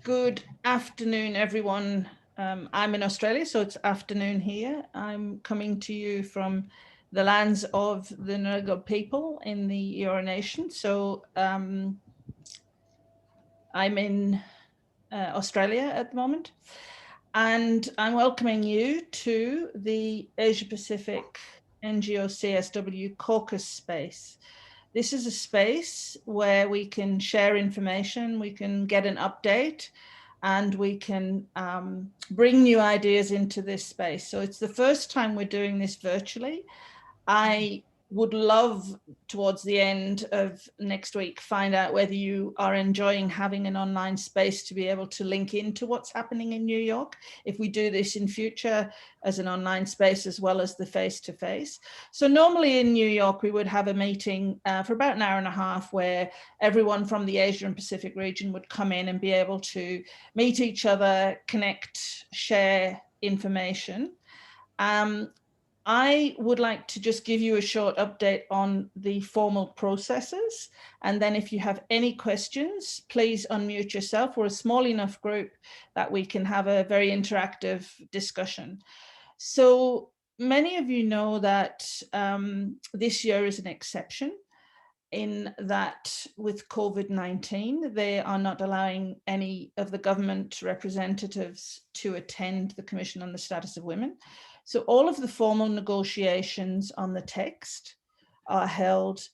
Good afternoon, everyone. I'm in Australia, so it's afternoon here. I'm coming to you from the lands of the Ngunnawal people in the Eora Nation. So I'm in Australia at the moment, and I'm welcoming you to the Asia Pacific NGO CSW Caucus space. This is a space where we can share information, we can get an update, and we can bring new ideas into this space. So it's the first time we're doing this virtually. I would love towards the end of next week find out whether you are enjoying having an online space to be able to link into what's happening in New York, if we do this in future as an online space as well as the face-to-face. So normally in New York we would have a meeting for about an hour and a half where everyone from the Asia and Pacific region would come in and be able to meet each other, connect, share information. I would like to just give you a short update on the formal processes. And then if you have any questions, please unmute yourself. We're a small enough group that we can have a very interactive discussion. So many of you know that this year is an exception in that with COVID-19, they are not allowing any of the government representatives to attend the Commission on the Status of Women. So all of the formal negotiations on the text are held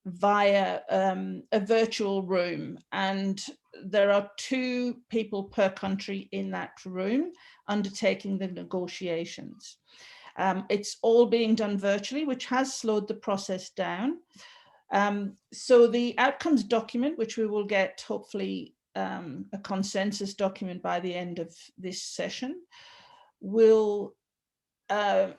via a virtual room, and there are 2 people per country in that room undertaking the negotiations. It's all being done virtually, which has slowed the process down. So the outcomes document, which we will get hopefully a consensus document by the end of this session,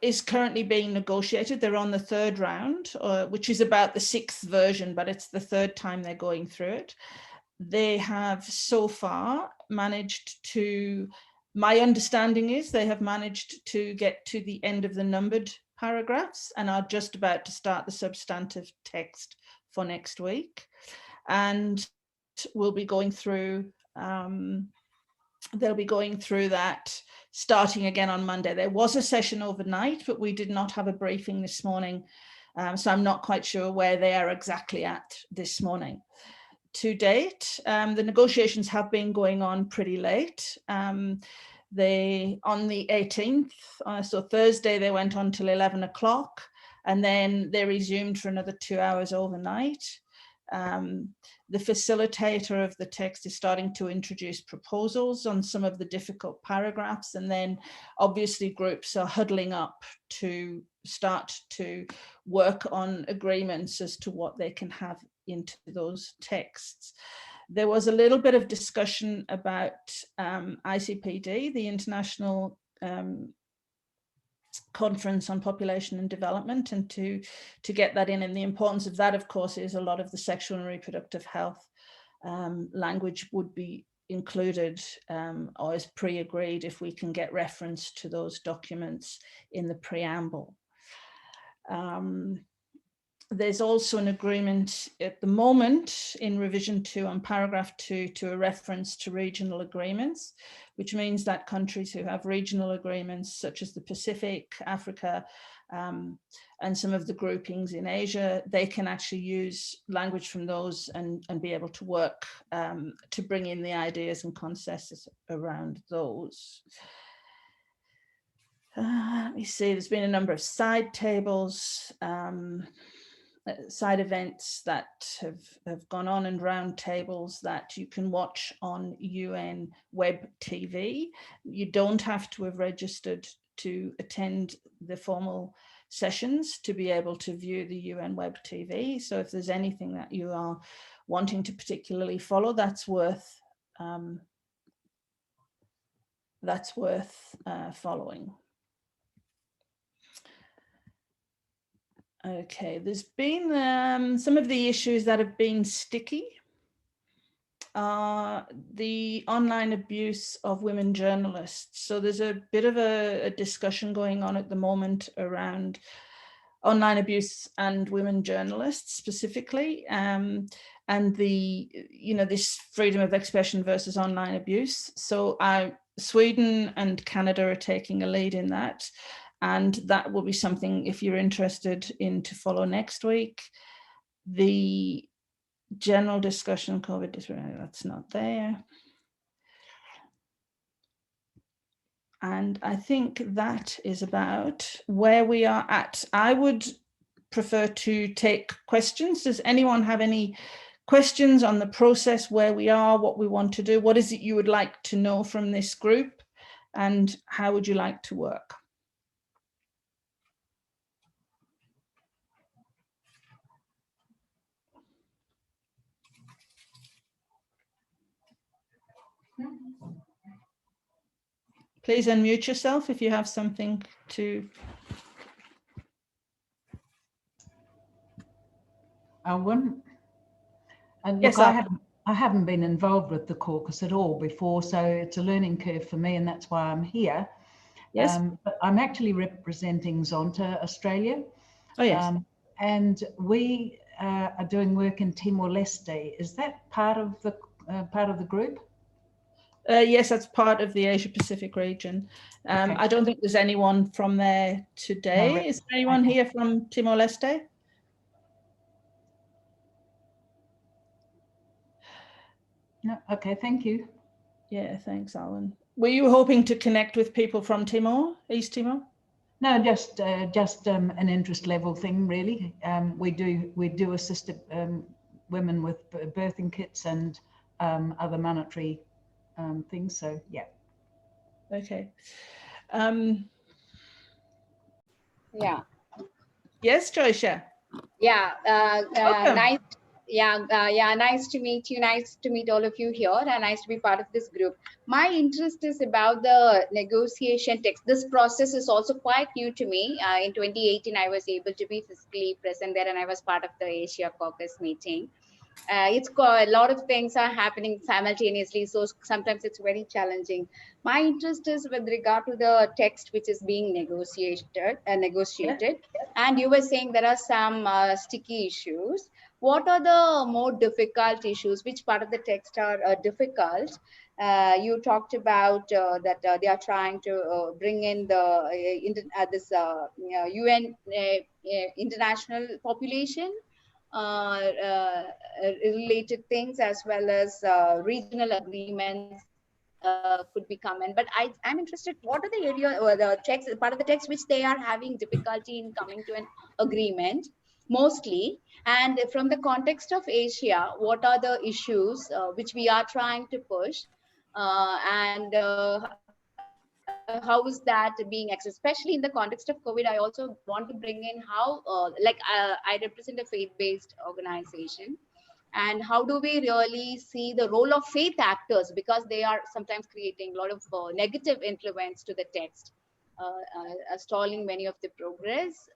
is currently being negotiated. They're on the 3rd round, which is about the 6th version, but it's the 3rd time they're going through it. They have so far managed to, my understanding is they have managed to get to the end of the numbered paragraphs and are just about to start the substantive text for next week. And we'll be going through, they'll be going through that starting again on Monday. There was a session overnight, but we did not have a briefing this morning. So I'm not quite sure where they are exactly at this morning. To date, the negotiations have been going on pretty late. On the 18th, so Thursday, they went on till 11 o'clock, and then they resumed for another 2 hours overnight. The facilitator of the text is starting to introduce proposals on some of the difficult paragraphs, and then obviously groups are huddling up to start to work on agreements as to what they can have into those texts. There was a little bit of discussion about ICPD, the International Conference on Population and Development, and to get that in. And the importance of that, of course, is a lot of the sexual and reproductive health language would be included or is pre-agreed if we can get reference to those documents in the preamble. There's also an agreement at the moment in revision 2 on paragraph 2 to a reference to regional agreements, which means that countries who have regional agreements such as the Pacific, Africa, and some of the groupings in Asia, they can actually use language from those and be able to work to bring in the ideas and consensus around those. Let me see, there's been a number of side tables, side events that have gone on, and round tables that you can watch on UN Web TV. You don't have to have registered to attend the formal sessions to be able to view the UN Web TV. So if there's anything that you are wanting to particularly follow, that's worth following. Okay, there's been some of the issues that have been sticky. The online abuse of women journalists. So there's a bit of a discussion going on at the moment around online abuse and women journalists specifically. and the, this freedom of expression versus online abuse. So Sweden and Canada are taking a lead in that. And that will be something, if you're interested in, to follow next week. The general discussion, COVID, that's not there. And I think that is about where we are at. I would prefer to take questions. Does anyone have any questions on the process, where we are, what we want to do? What is it you would like to know from this group, and how would you like to work? Please unmute yourself if you have something to. Owen? And Yes, look, I haven't been involved with the caucus at all before, so it's a learning curve for me, and that's why I'm here. Yes. But I'm actually representing Zonta Australia. Oh, yes. And we are doing work in Timor-Leste. Is that part of the group? Yes, that's part of the Asia Pacific region. Okay. I don't think there's anyone from there today. No, is there anyone here from Timor-Leste? No. Okay, thank you. Yeah, thanks, Alan. Were you hoping to connect with people from Timor, East Timor? No, just an interest level thing, really. We do assist women with birthing kits and other monetary things. So yeah. Okay. Yeah. Yes, Joycia. Yeah. Nice. Yeah. Nice to meet you. Nice to meet all of you here, and nice to be part of this group. My interest is about the negotiation text. This process is also quite new to me. In 2018, I was able to be physically present there, and I was part of the Asia Caucus meeting. It's got a lot of things are happening simultaneously, so sometimes it's very challenging. My interest is with regard to the text which is being negotiated. And you were saying there are some sticky issues. What are the more difficult issues? Which part of the text are difficult? You talked about that they are trying to bring in the this UN international population related things, as well as regional agreements could be common. But I'm interested, what are the area or the text, part of the text which they are having difficulty in coming to an agreement mostly? And from the context of Asia, what are the issues which we are trying to push? How is that being accessed, especially in the context of COVID? I also want to bring in how, I represent a faith-based organization, and how do we really see the role of faith actors, because they are sometimes creating a lot of negative influence to the text, stalling many of the progress.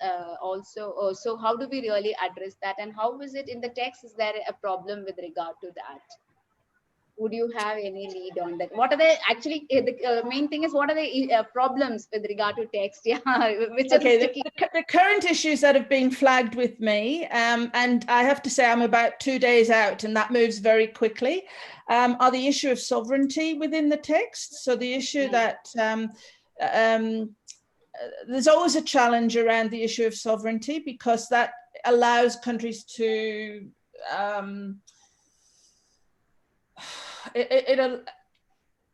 So how do we really address that, and how is it in the text? Is there a problem with regard to that? Would you have any lead on that? What are the actually the main thing is, what are the problems with regard to text? Yeah, which okay, the current issues that have been flagged with me, and I have to say I'm about 2 days out, and that moves very quickly, are the issue of sovereignty within the text. So the issue that there's always a challenge around the issue of sovereignty, because that allows countries to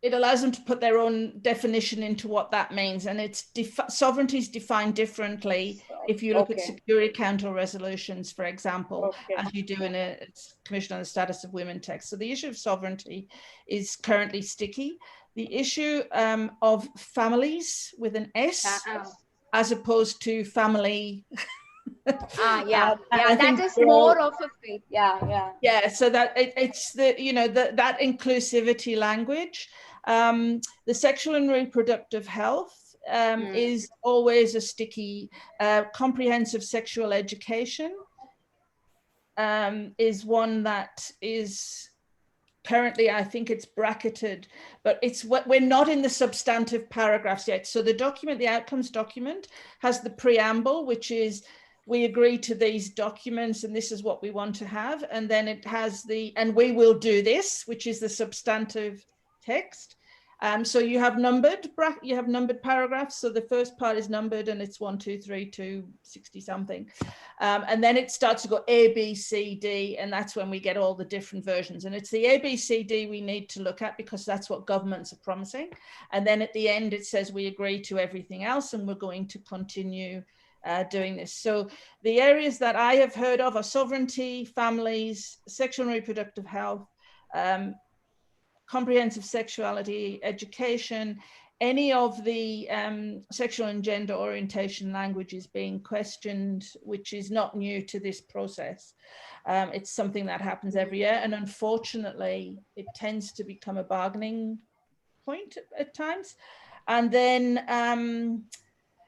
it allows them to put their own definition into what that means, and it's sovereignty is defined differently if you look at Security Council resolutions, for example, as you do in a Commission on the Status of Women text. So the issue of sovereignty is currently sticky. The issue of families with an S as opposed to family. That is more of a faith. Yeah, so that it's the that inclusivity language. The sexual and reproductive health is always a sticky. Comprehensive sexual education is one that is currently, I think it's bracketed, but we're not in the substantive paragraphs yet. So the document, the outcomes document, has the preamble, which is we agree to these documents and this is what we want to have. And then it has and we will do this, which is the substantive text. So you have numbered paragraphs. So the first part is numbered and it's 1, 2, 3 to 60 something. And then it starts to go A, B, C, D, and that's when we get all the different versions. And it's the A, B, C, D we need to look at because that's what governments are promising. And then at the end, it says we agree to everything else and we're going to continue doing this. So the areas that I have heard of are sovereignty, families, sexual and reproductive health, comprehensive sexuality, education, any of the sexual and gender orientation languages being questioned, which is not new to this process. It's something that happens every year. And unfortunately, it tends to become a bargaining point at times. And then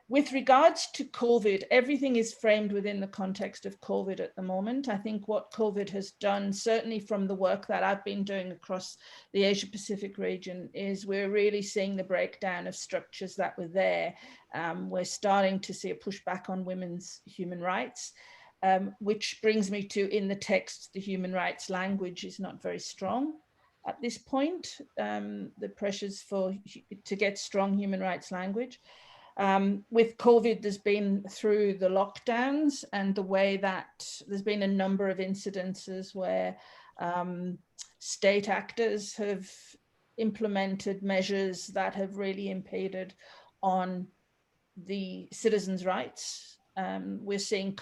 with regards to COVID, everything is framed within the context of COVID at the moment. I think what COVID has done, certainly from the work that I've been doing across the Asia Pacific region, is we're really seeing the breakdown of structures that were there. We're starting to see a pushback on women's human rights, which brings me to, in the text, the human rights language is not very strong at this point. The pressures to get strong human rights language. With COVID, there's been, through the lockdowns and the way that there's been a number of incidences where state actors have implemented measures that have really impeded on the citizens' rights. We're seeing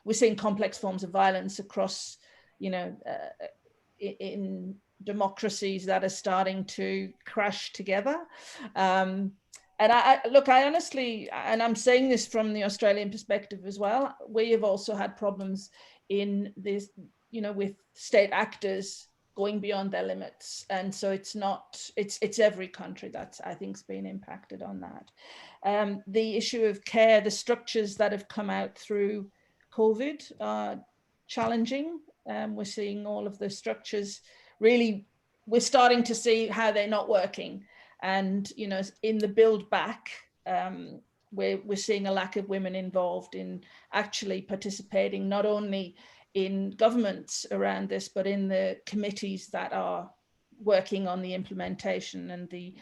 we're seeing complex forms of violence across, in democracies that are starting to crash together. And I honestly, and I'm saying this from the Australian perspective as well, we have also had problems in this, with state actors going beyond their limits. And so it's every country that I think has been impacted on that. The issue of care, the structures that have come out through COVID are challenging. We're seeing all of the structures really, we're starting to see how they're not working. And, in the build back, we're seeing a lack of women involved in actually participating, not only in governments around this, but in the committees that are working on the implementation and the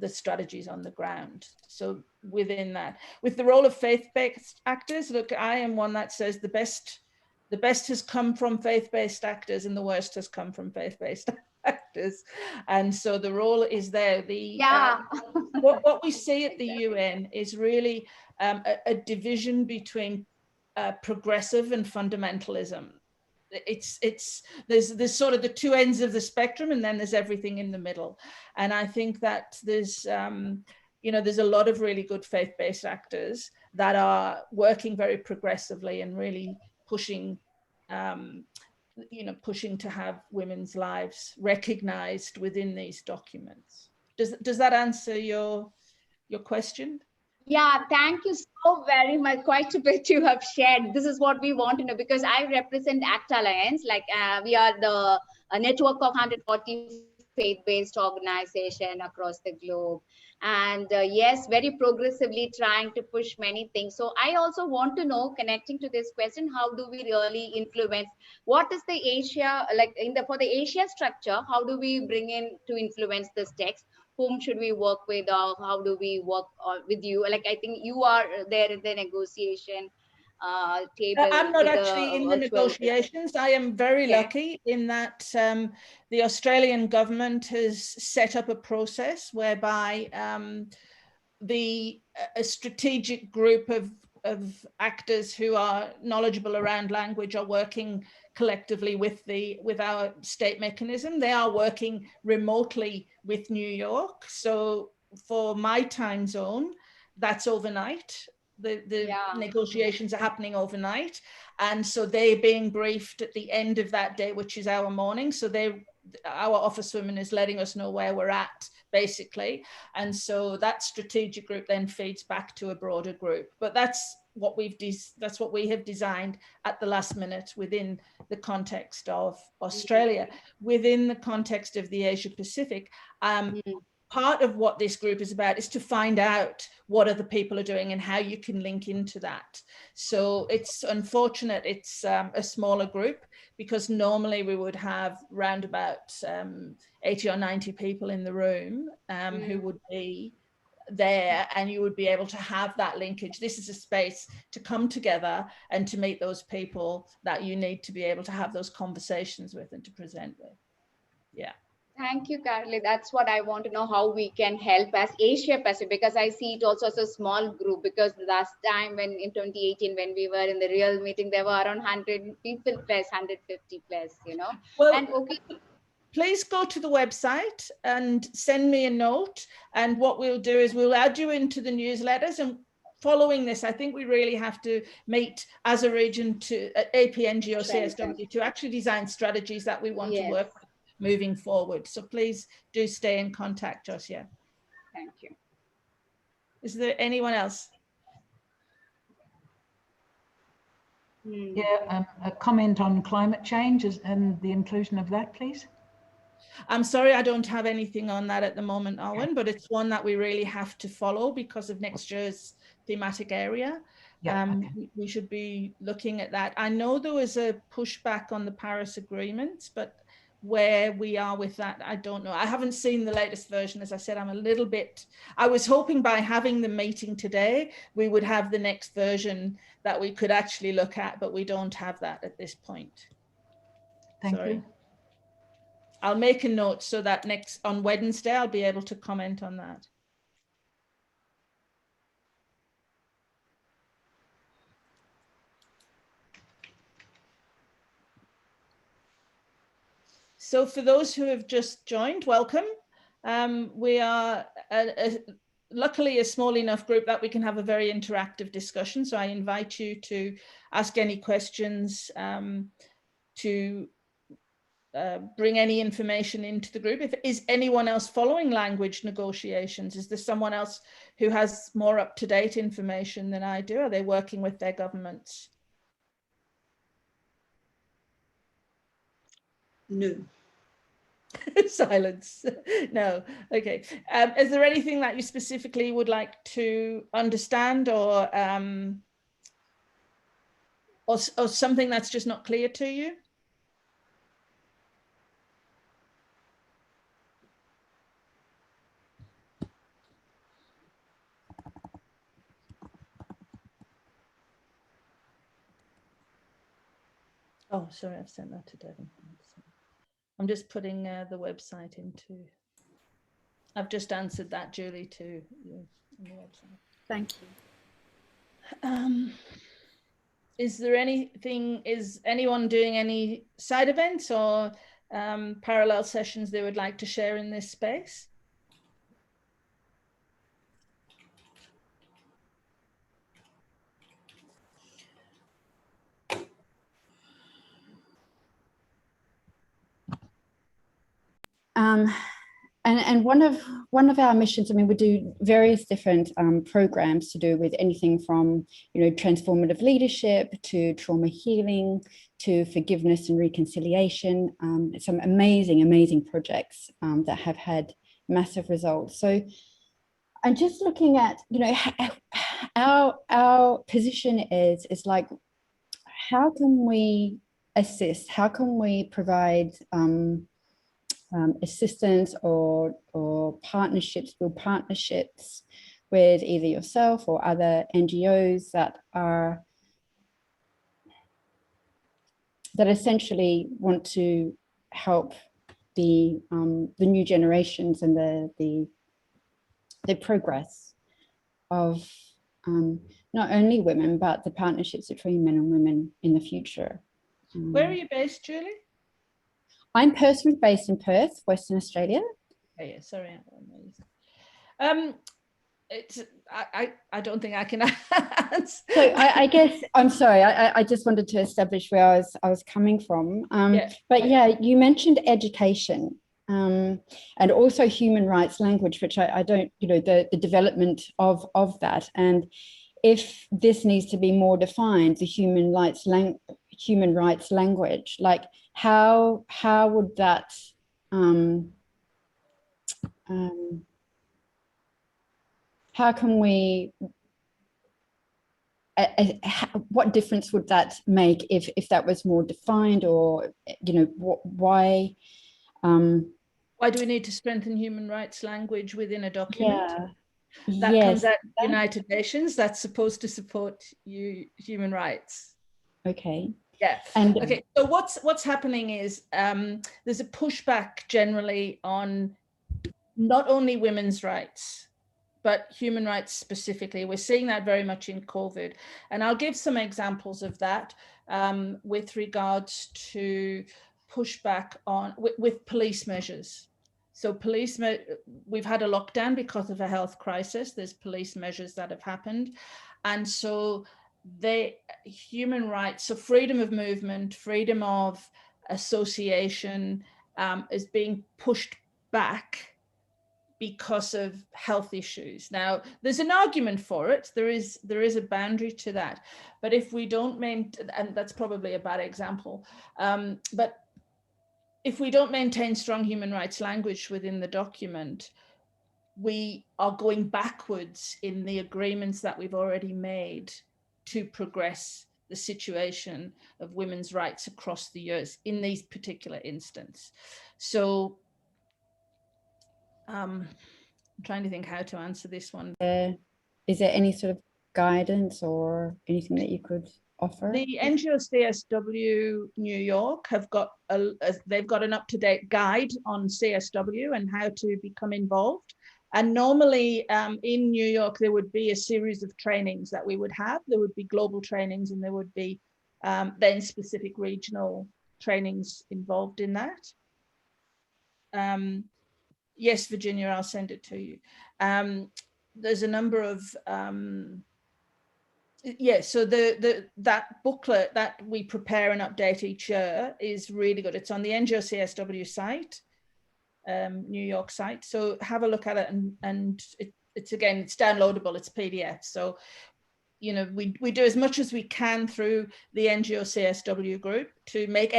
strategies on the ground. So within that, with the role of faith-based actors, look, I am one that says the best has come from faith-based actors and the worst has come from faith-based actors. And so the role is there. What we see at the UN is really a division between progressive and fundamentalism. There's sort of the two ends of the spectrum, and then there's everything in the middle. And I think that there's a lot of really good faith-based actors that are working very progressively and really pushing to have women's lives recognized within these documents. Does that answer your question? Yeah, thank you so very much. Quite a bit you have shared. This is what we want to know, because I represent ACT Alliance. We are a network of 140 faith-based organization across the globe. And yes, very progressively trying to push many things. So I also want to know, connecting to this question, how do we really influence? What is the Asia, for the Asia structure, how do we bring in to influence this text? Whom should we work with, or how do we work with you? I think you are there in the negotiation table. I'm not actually in the negotiations. I am very lucky in that the Australian government has set up a process whereby a strategic group of actors who are knowledgeable around language are working collectively with our state mechanism. They are working remotely with New York. So for my time zone, that's overnight. The negotiations are happening overnight. And so they're being briefed at the end of that day, which is our morning. So our officewoman is letting us know where we're at, basically. And so that strategic group then feeds back to a broader group. But that's what we have designed at the last minute within the context of Australia. Within the context of the Asia Pacific, part of what this group is about is to find out what other people are doing and how you can link into that. So it's unfortunate it's a smaller group, because normally we would have round about 80 or 90 people in the room who would be there, and you would be able to have that linkage. This is a space to come together and to meet those people that you need to be able to have those conversations with and to present with. Yeah. Thank you, Carly. That's what I want to know, how we can help as Asia Pacific, because I see it also as a small group, because last time when in 2018, when we were in the real meeting, there were around 100 people plus, 150 plus, you know. Well, and okay. Please go to the website and send me a note. And what we'll do is we'll add you into the newsletters. And following this, I think we really have to meet as a region to AP NGO CSW to actually design strategies that we want to work with moving forward. So please do stay in contact, Josia. Thank you. Is there anyone else? Yeah, a comment on climate change and the inclusion of that, please. I'm sorry, I don't have anything on that at the moment, Owen, but it's one that we really have to follow because of next year's thematic area. We should be looking at that. I know there was a pushback on the Paris Agreement, but where we are with that, I don't know. I haven't seen the latest version. As I said, I'm a little bit, I was hoping by having the meeting today, we would have the next version that we could actually look at, but we don't have that at this point. Thank you. I'll make a note so that on Wednesday, I'll be able to comment on that. So for those who have just joined, welcome. We are luckily a small enough group that we can have a very interactive discussion. So I invite you to ask any questions, to bring any information into the group. Is anyone else following language negotiations? Is there someone else who has more up-to-date information than I do? Are they working with their governments? No. Silence. No. Okay. Is there anything that you specifically would like to understand, or something that's just not clear to you? Oh, sorry, I've sent that to Devin. I'm just putting the website into. I've just answered that, Julie, to you on the website. Thank you. Is there anything? Is anyone doing any side events or parallel sessions they would like to share in this space? And one of our missions, I mean, we do various different programs to do with anything from, you know, transformative leadership to trauma healing to forgiveness and reconciliation. Some amazing projects that have had massive results. So I'm just looking at, you know, our position is like, how can we assist? How can we provide assistance or partnerships, build partnerships with either yourself or other NGOs that essentially want to help the new generations and the progress of not only women, but the partnerships between men and women in the future. Where are you based, Julie? I'm personally based in Perth, Western Australia. Oh, yeah, sorry. I don't think I can answer. So I guess, I'm sorry, I just wanted to establish where I was coming from. But yeah, you mentioned education and also human rights language, which I don't, you know, the development of that. And if this needs to be more defined, the human rights language, like how would that how can we, what difference would that make if that was more defined, or, you know, why do we need to strengthen human rights language within a document? Yeah. That comes out of the United Nations, that's supposed to support human rights. Okay. Yeah. And okay. So what's happening is there's a pushback generally on not only women's rights, but human rights specifically. We're seeing that very much in COVID. And I'll give some examples of that with regards to pushback on with police measures. So we've had a lockdown because of a health crisis. There's police measures that have happened. And so human rights, so freedom of movement, freedom of association is being pushed back because of health issues. Now, there's an argument for it. There is a boundary to that. But if we don't maintain, and that's probably a bad example, but if we don't maintain strong human rights language within the document, we are going backwards in the agreements that we've already made to progress the situation of women's rights across the years in these particular instances. So I'm trying to think how to answer this one. Is there any sort of guidance or anything that you could offer? The NGO CSW New York have got they've got an up-to-date guide on CSW and how to become involved. And normally in New York, there would be a series of trainings that we would have. There would be global trainings, and there would be then specific regional trainings involved in that. Yes, Virginia, I'll send it to you. There's a number of, so that booklet that we prepare and update each year is really good. It's on the NGO CSW site, New York site. So have a look at it, and it's downloadable, it's PDF. So, you know, we do as much as we can through the NGO CSW group to make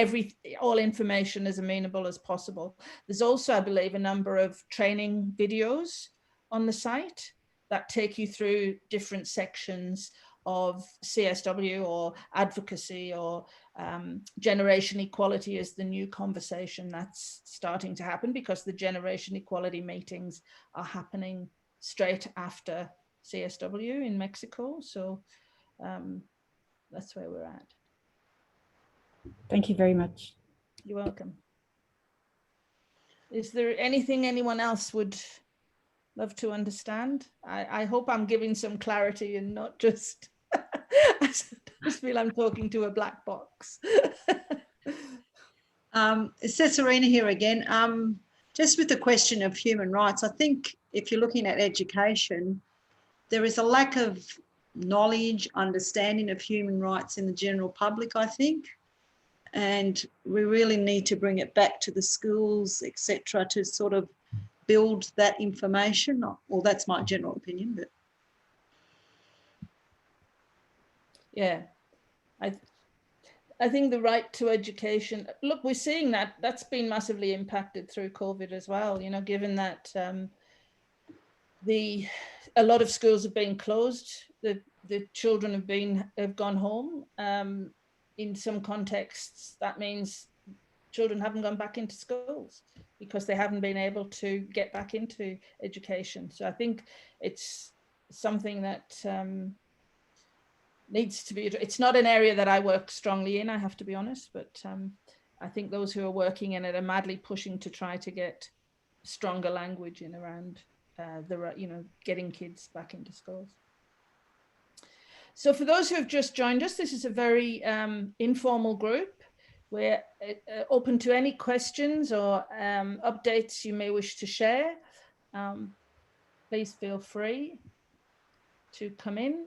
all information as amenable as possible. There's also, I believe, a number of training videos on the site that take you through different sections of CSW or advocacy or generation equality is the new conversation that's starting to happen, because the generation equality meetings are happening straight after CSW in Mexico. So that's where we're at. Thank you very much. You're welcome. Is there anything anyone else would love to understand? I hope I'm giving some clarity and not just, I just feel I'm talking to a black box. It's Cesarina here again. Just with the question of human rights, I think if you're looking at education, there is a lack of knowledge, understanding of human rights in the general public, I think. And we really need to bring it back to the schools, etc., to sort of build that information. Well, that's my general opinion. But yeah, I think the right to education, look, we're seeing that's been massively impacted through COVID as well, you know, given that a lot of schools have been closed, the children have gone home. In some contexts, that means children haven't gone back into schools because they haven't been able to get back into education. So I think it's something that needs to be, it's not an area that I work strongly in, I have to be honest, but I think those who are working in it are madly pushing to try to get stronger language in around getting kids back into schools. So for those who have just joined us, this is a very informal group. We're open to any questions or updates you may wish to share. Please feel free to come in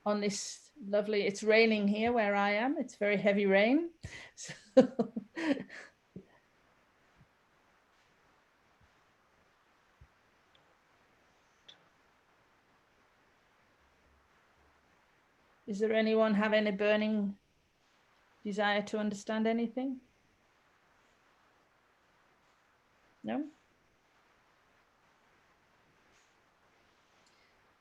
on this lovely, it's raining here where I am. It's very heavy rain. So is there anyone have any burning desire to understand anything? No?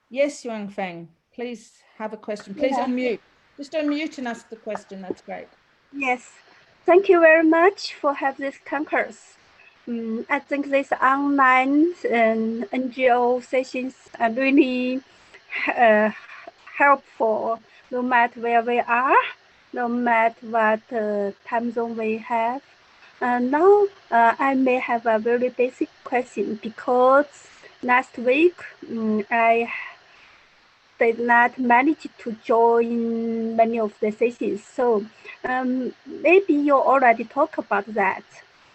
Yes, Yuan Feng, please have a question. Please unmute. Just unmute and ask the question. That's great. Yes, thank you very much for having this Caucus. I think this online NGO sessions are really helpful, no matter where we are, no matter what time zone we have. Now I may have a very basic question because last week I did not manage to join many of the sessions. So maybe you already talked about that.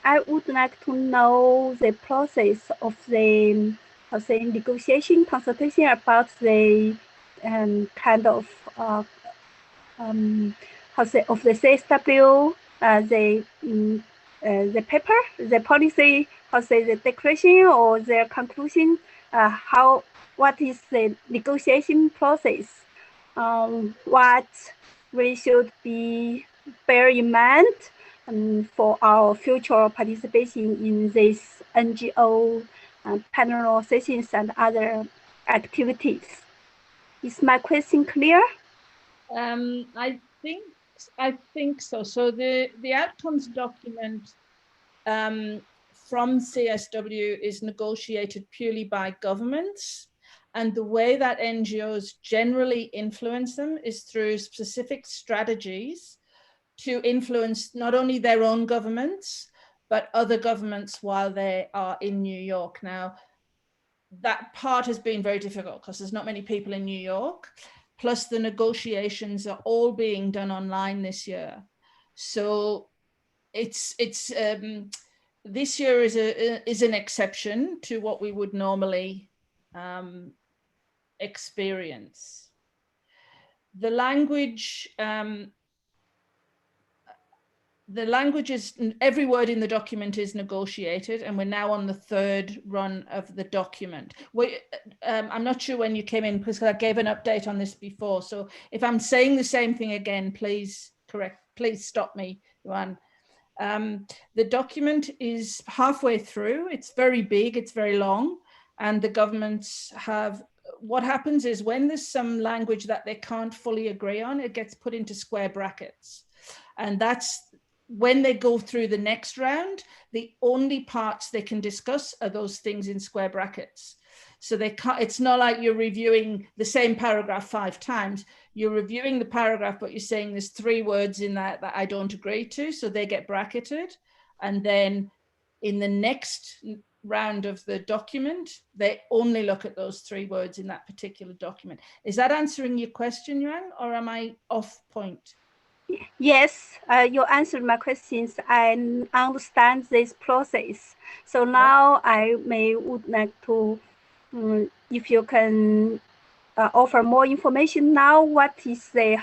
I would like to know the process of the negotiation consultation about the kind of of the CSW, the paper, the policy, the declaration or the conclusion, what is the negotiation process, what we should be bear in mind for our future participation in this NGO panel sessions and other activities. Is my question clear? I think so. So the outcomes document from CSW is negotiated purely by governments, and the way that NGOs generally influence them is through specific strategies to influence not only their own governments but other governments while they are in New York. Now, that part has been very difficult because there's not many people in New York. Plus, the negotiations are all being done online this year. So it's this year is an exception to what we would normally experience. The language is, every word in the document is negotiated, and we're now on the third run of the document. I'm not sure when you came in because I gave an update on this before. So if I'm saying the same thing again, please stop me, Yuan. The document is halfway through. It's very big, it's very long, and the governments have, what happens is when there's some language that they can't fully agree on, it gets put into square brackets. And that's when they go through the next round, the only parts they can discuss are those things in square brackets. So they can't, it's not like you're reviewing the same paragraph 5 times. You're reviewing the paragraph, but you're saying there's 3 words in that I don't agree to, so they get bracketed. And then in the next round of the document, they only look at those 3 words in that particular document. Is that answering your question, Yuan, or am I off point? Yes, you answered my questions. I understand this process. So now I would like to, if you can offer more information now, what is the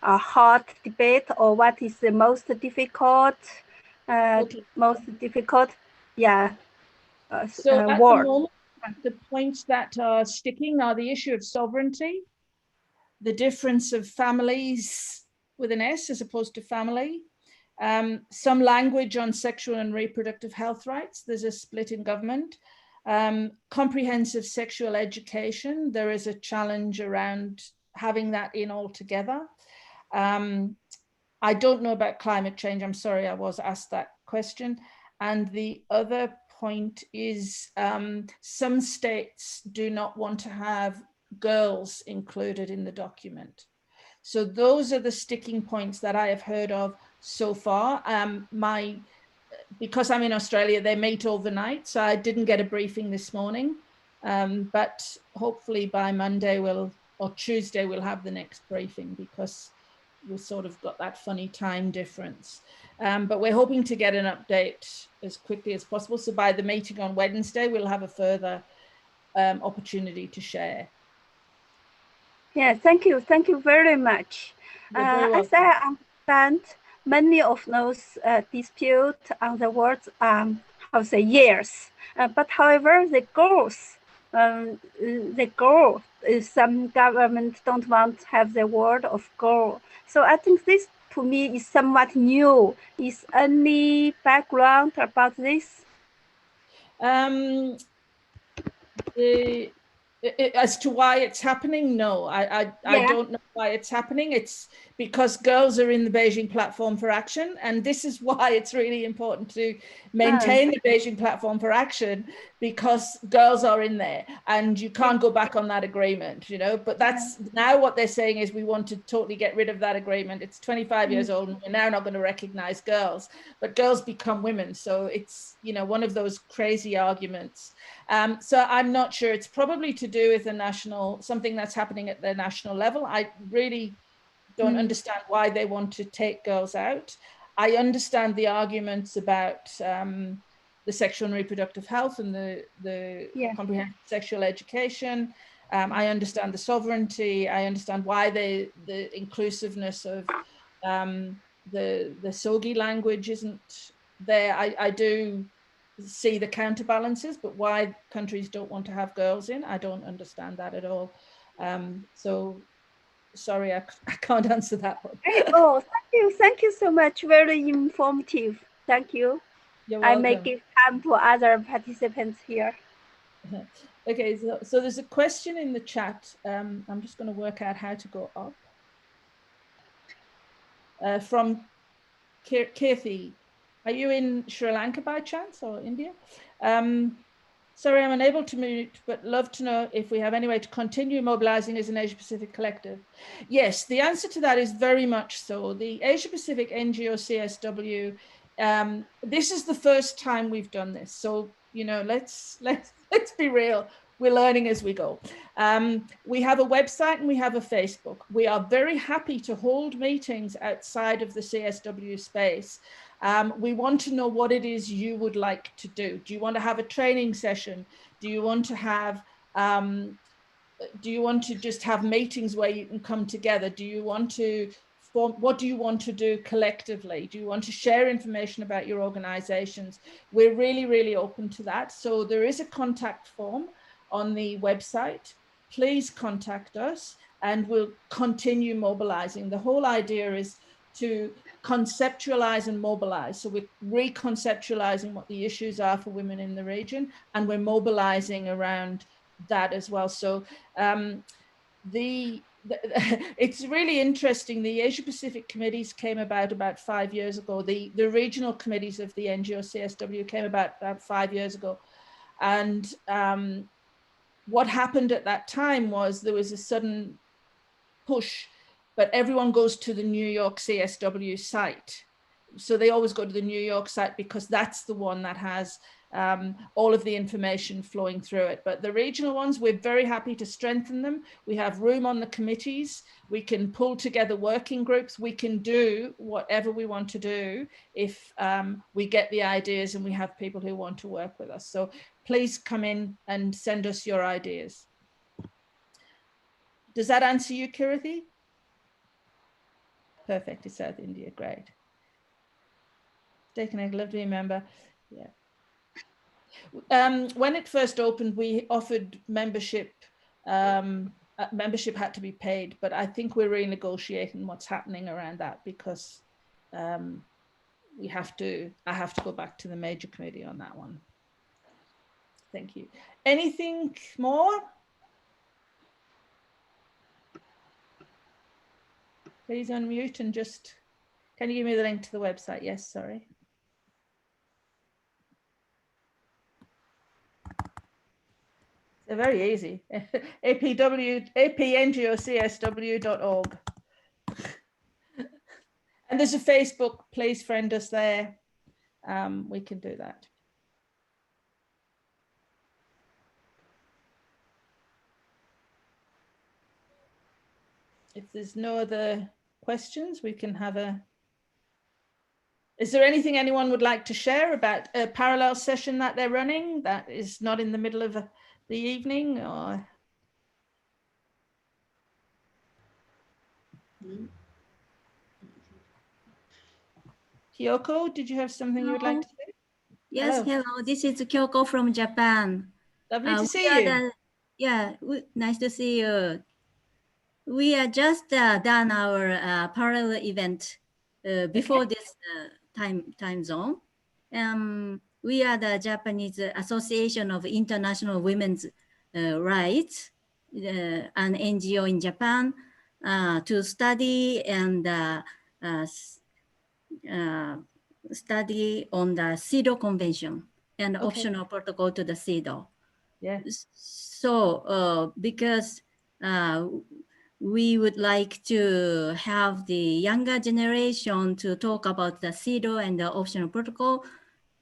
hot debate, or what is the most difficult, yeah. So at the moment, the points that are sticking are the issue of sovereignty, the difference of families with an S as opposed to family, some language on sexual and reproductive health rights. There's a split in government. Comprehensive sexual education. There is a challenge around having that in altogether. I don't know about climate change. I'm sorry, I was asked that question. And the other point is some states do not want to have girls included in the document. So those are the sticking points that I have heard of so far. Because I'm in Australia, they meet overnight, so I didn't get a briefing this morning. But hopefully by Monday or Tuesday, we'll have the next briefing because we've sort of got that funny time difference. But we're hoping to get an update as quickly as possible. So by the meeting on Wednesday, we'll have a further opportunity to share. Yeah, thank you. Thank you very much. As I understand, many of those disputes on the words years. But however, the goal is some governments don't want to have the word of goal. So I think this to me is somewhat new. Is any background about this? As to why it's happening, no, I don't know why it's happening. It's because girls are in the Beijing Platform for Action, and this is why it's really important to maintain the Beijing Platform for Action, because girls are in there and you can't go back on that agreement, you know. But that's now what they're saying is we want to totally get rid of that agreement. It's 25 years old and we're now not going to recognize girls, but girls become women. So it's, you know, one of those crazy arguments. So I'm not sure. It's probably to do with the national, something that's happening at the national level. I really don't understand why they want to take girls out. I understand the arguments about the sexual and reproductive health and the comprehensive sexual education. I understand the sovereignty. I understand why the inclusiveness of the Sogi language isn't there. I do see the counterbalances, but why countries don't want to have girls in, I don't understand that at all. So sorry, I can't answer that one. Oh, thank you so much. Very informative. Thank you. You're welcome. I make it time for other participants here. Okay, so there's a question in the chat. I'm just going to work out how to go up. From Kirthi. Are you in Sri Lanka by chance or India? Sorry, I'm unable to mute, but love to know if we have any way to continue mobilizing as an Asia Pacific collective. Yes, the answer to that is very much so. The Asia Pacific NGO CSW, this is the first time we've done this. So, you know, let's be real. We're learning as we go. We have a website and we have a Facebook. We are very happy to hold meetings outside of the CSW space. We want to know what it is you would like to do. Do you want to have a training session? Do you want to have, just have meetings where you can come together? Do you want to form, what do you want to do collectively? Do you want to share information about your organizations? We're really, really open to that. So there is a contact form on the website. Please contact us and we'll continue mobilizing. The whole idea is to conceptualize and mobilize. So we're reconceptualizing what the issues are for women in the region, and we're mobilizing around that as well. So it's really interesting. The Asia Pacific committees came about 5 years ago. The regional committees of the NGO CSW came about 5 years ago. And what happened at that time was there was a sudden push, but everyone goes to the New York CSW site. So they always go to the New York site because that's the one that has all of the information flowing through it. But the regional ones, we're very happy to strengthen them. We have room on the committees. We can pull together working groups. We can do whatever we want to do if we get the ideas and we have people who want to work with us. So please come in and send us your ideas. Does that answer you, Kirithi? Perfect, it's South India, great. Stay connected, love to be a member. Yeah. When it first opened, we offered membership. Membership had to be paid, but I think we're renegotiating what's happening around that because I have to go back to the major committee on that one. Thank you. Anything more? Please unmute and just, can you give me the link to the website? Yes, sorry. They're very easy. apngocSW.org. And there's a Facebook, please friend us there. We can do that. If there's no other questions, we can have a... Is there anything anyone would like to share about a parallel session that they're running that is not in the middle of the evening? Or Kyoko, did you have something you would like to say? Yes, hello. This is Kyoko from Japan. Lovely to see you. Nice to see you. We are just done our parallel event before this time zone. We are the Japanese Association of International Women's rights, an NGO in Japan, to study and study on the CEDAW Convention and optional protocol to the CEDAW. Yes. So because we would like to have the younger generation to talk about the CEDAW and the optional protocol,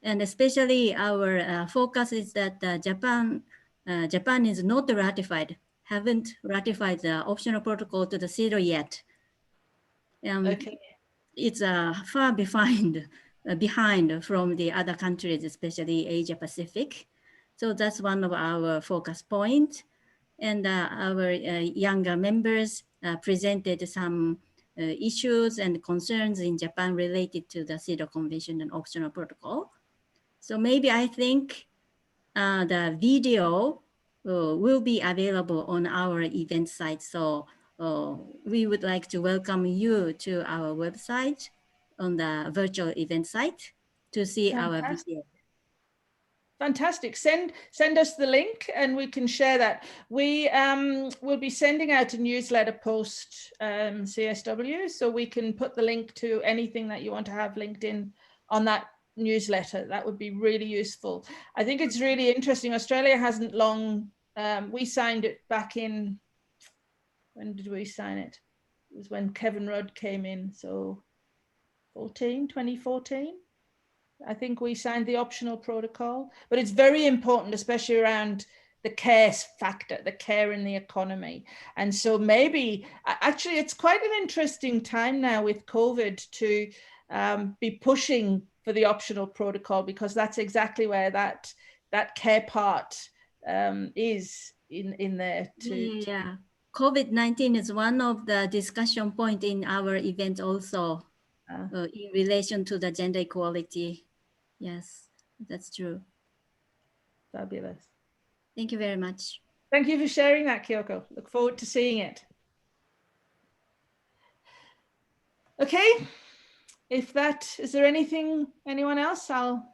and especially our focus is that Japan is not ratified, haven't ratified the optional protocol to the CEDAW yet. It's far behind from the other countries, especially Asia Pacific. So that's one of our focus points. And our younger members presented some issues and concerns in Japan related to the CEDAW Convention and optional protocol. So maybe I think the video will be available on our event site. So we would like to welcome you to our website on the virtual event site to see our video. Fantastic. Send us the link and we can share that. We will be sending out a newsletter post CSW, so we can put the link to anything that you want to have linked in on that newsletter. That would be really useful. I think it's really interesting. Australia hasn't long, we signed it back in, when did we sign it? It was when Kevin Rudd came in, so 2014. I think we signed the optional protocol, but it's very important, especially around the care factor, the care in the economy. And so maybe, actually, it's quite an interesting time now with COVID to be pushing for the optional protocol, because that's exactly where that care part is in there too. Yeah, COVID-19 is one of the discussion point in our event also in relation to the gender equality. Yes, that's true. Fabulous. Thank you very much. Thank you for sharing that, Kyoko. Look forward to seeing it. Okay, is there anyone else? I'll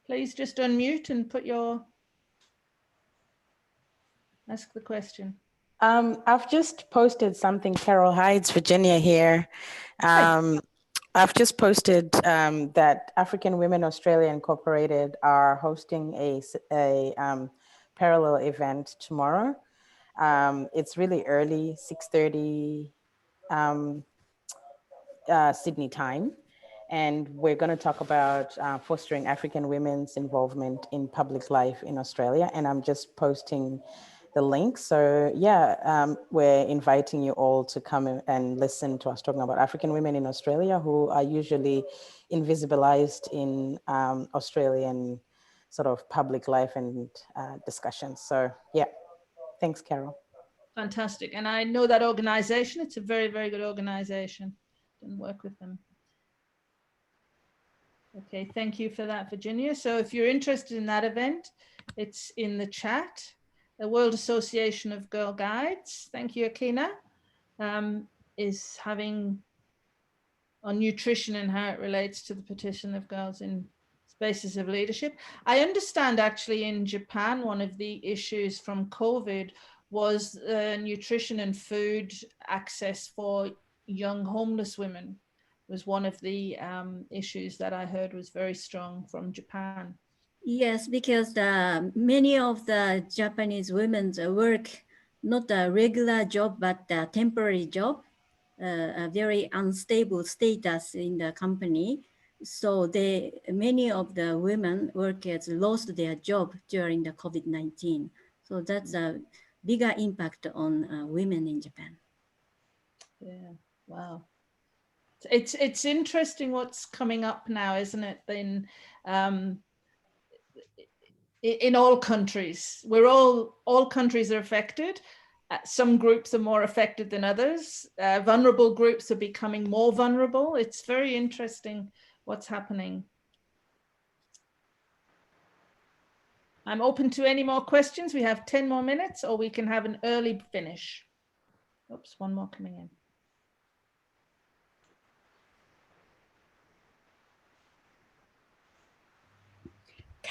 please just unmute and ask the question. I've just posted something. Carol, hi, it's Virginia here. I've just posted that African Women Australia Incorporated are hosting a parallel event tomorrow. It's really early, 6:30 Sydney time. And we're going to talk about fostering African women's involvement in public life in Australia. And I'm just posting the link. So yeah, we're inviting you all to come and listen to us talking about African women in Australia who are usually invisibilized in Australian sort of public life and discussions. So yeah, thanks, Carol. Fantastic. And I know that organization. It's a very, very good organization. And work with them. Okay, thank you for that, Virginia. So if you're interested in that event, it's in the chat. The World Association of Girl Guides, thank you, Akina, is having on nutrition and how it relates to the partition of girls in spaces of leadership. I understand actually in Japan, one of the issues from COVID was nutrition and food access for young homeless women was one of the issues that I heard was very strong from Japan. Yes, because many of the Japanese women work not a regular job, but a temporary job, a very unstable status in the company. So many of the women workers lost their job during the COVID-19. So that's a bigger impact on women in Japan. Yeah, wow. It's interesting what's coming up now, isn't it? In all countries, all countries are affected. Some groups are more affected than others. Vulnerable groups are becoming more vulnerable. It's very interesting what's happening. I'm open to any more questions. We have 10 more minutes, or we can have an early finish. Oops, one more coming in.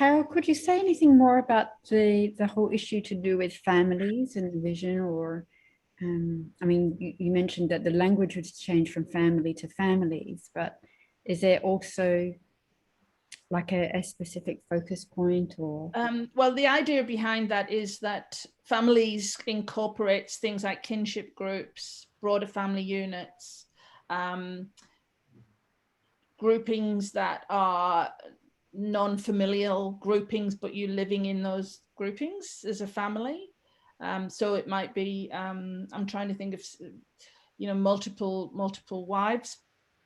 Carol, could you say anything more about the whole issue to do with families and vision? Or, I mean, you mentioned that the language would change from family to families, but is there also like a specific focus point? Or well, the idea behind that is that families incorporates things like kinship groups, broader family units, groupings that are non-familial groupings, but you're living in those groupings as a family. So it might be, I'm trying to think of, you know, multiple wives,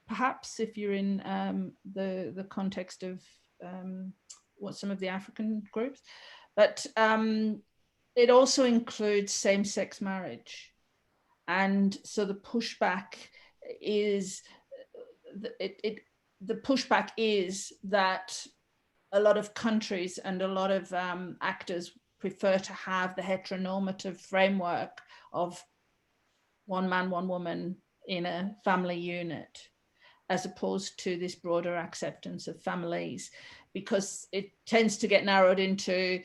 perhaps, if you're in the context of what some of the African groups, but it also includes same-sex marriage. And so the pushback is, the pushback is that a lot of countries and a lot of actors prefer to have the heteronormative framework of one man, one woman in a family unit, as opposed to this broader acceptance of families, because it tends to get narrowed into,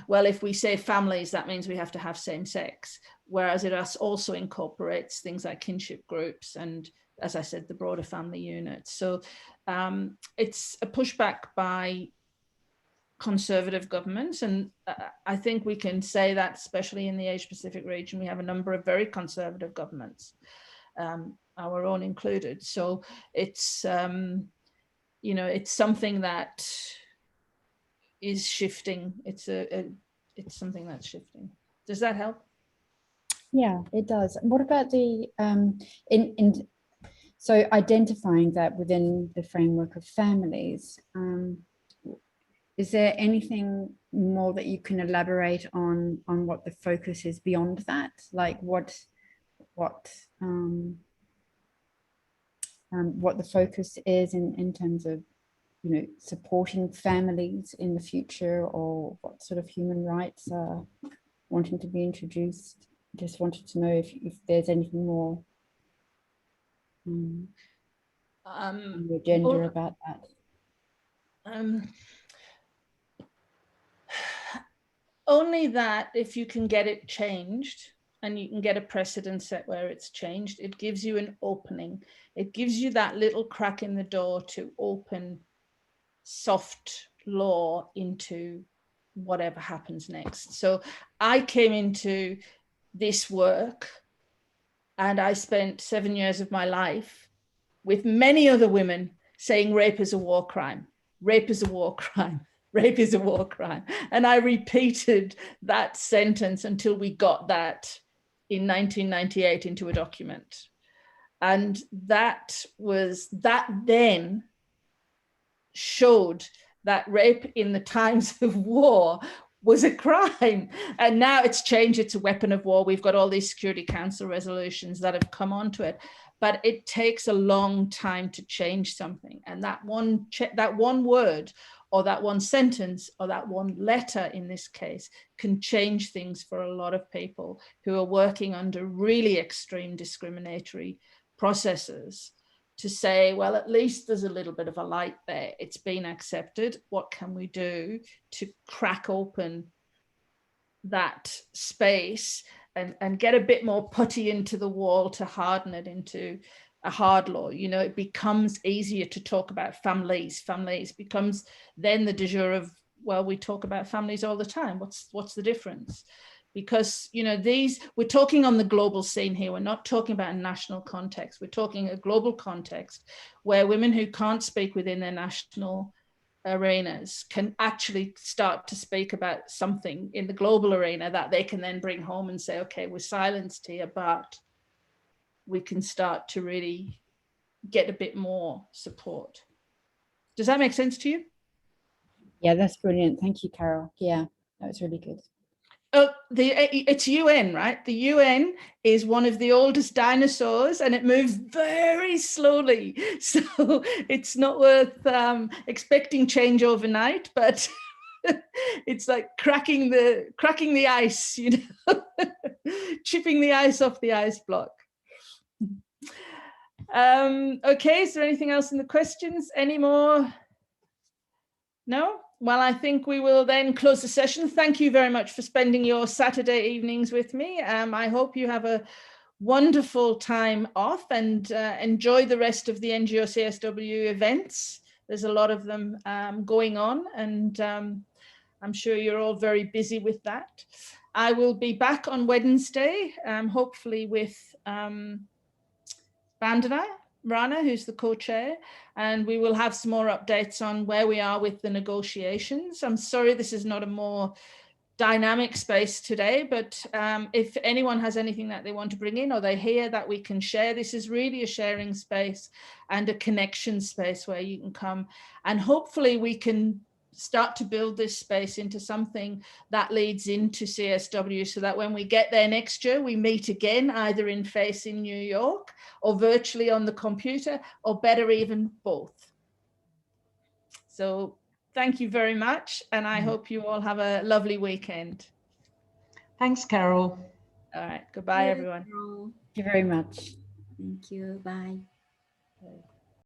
well, if we say families, that means we have to have same sex, whereas it also incorporates things like kinship groups and, as I said, the broader family unit. So it's a pushback by conservative governments, and I think we can say that, especially in the Asia Pacific region, we have a number of very conservative governments, our own included. So it's you know, it's something that is shifting. It's something that's shifting. Does that help? Yeah, it does. What about the so identifying that within the framework of families? Is there anything more that you can elaborate on what the focus is beyond that? Like what the focus is in terms of, you know, supporting families in the future, or what sort of human rights are wanting to be introduced? Just wanted to know if there's anything more on the agenda about that. Only that if you can get it changed, and you can get a precedent set where it's changed, it gives you an opening. It gives you that little crack in the door to open soft law into whatever happens next. So I came into this work and I spent 7 years of my life with many other women saying rape is a war crime, rape is a war crime, rape is a war crime. And I repeated that sentence until we got that in 1998 into a document. And that then showed that rape in the times of war was a crime. And now it's changed, it's a weapon of war. We've got all these Security Council resolutions that have come onto it, but it takes a long time to change something. And that one word, or that one sentence, or that one letter in this case, can change things for a lot of people who are working under really extreme discriminatory processes, to say, well, at least there's a little bit of a light there. It's been accepted. What can we do to crack open that space and get a bit more putty into the wall to harden it into a hard law? You know, it becomes easier to talk about families. Families becomes then the du jour of, well, we talk about families all the time. What's the difference? Because, you know, we're talking on the global scene here. We're not talking about a national context. We're talking a global context where women who can't speak within their national arenas can actually start to speak about something in the global arena that they can then bring home and say, okay, we're silenced here, but we can start to really get a bit more support. Does that make sense to you? Yeah, that's brilliant. Thank you, Carol. Yeah, that was really good. Oh, it's UN, right? The UN is one of the oldest dinosaurs and it moves very slowly. So it's not worth expecting change overnight, but it's like cracking the ice, you know, chipping the ice off the ice block. Okay, is there anything else in the questions? Any more? No? well, I think we will then close the session. Thank you very much for spending your Saturday evenings with me. I hope you have a wonderful time off and enjoy the rest of the NGO CSW events. There's a lot of them going on, and I'm sure you're all very busy with that. I will be back on Wednesday, hopefully with Vandana Rana, who's the co-chair, and we will have some more updates on where we are with the negotiations. I'm sorry this is not a more dynamic space today, but if anyone has anything that they want to bring in or they hear that we can share, this is really a sharing space and a connection space where you can come, and hopefully we can start to build this space into something that leads into CSW, so that when we get there next year, we meet again, either in face in New York or virtually on the computer, or better, even both. So thank you very much, and I hope you all have a lovely weekend. Thanks, Carol. All right, goodbye, everyone. Thank you very much. Thank you. Bye. Okay.